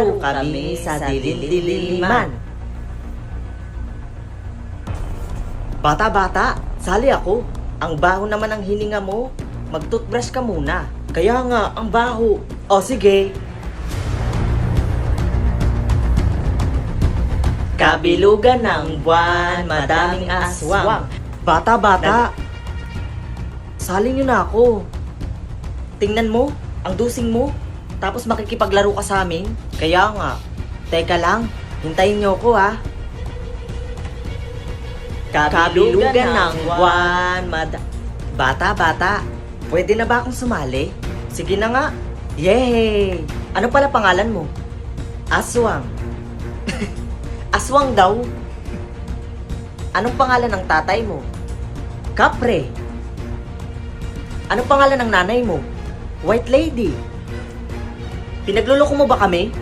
Maglalaro kami sa dilil-dililiman. Bata-bata, sali ako. Ang baho naman ang hininga mo. Mag-toothbrush ka muna. Kaya nga, ang baho. O sige. Kabilugan ng buwan, madaming aswang. Bata-bata, sali nyo na ako. Tingnan mo, ang dusing mo. Tapos makikipaglaro ka sa amin. Kaya nga, teka lang, hintayin nyo ako ha. Kabilugan ng buwan, Bata-bata, pwede na ba akong sumali? Sige na nga. Yay! Ano pala pangalan mo? Aswang. Aswang daw. Anong pangalan ng tatay mo? Kapre. Anong pangalan ng nanay mo? White Lady. Pinagluloko mo ba kami?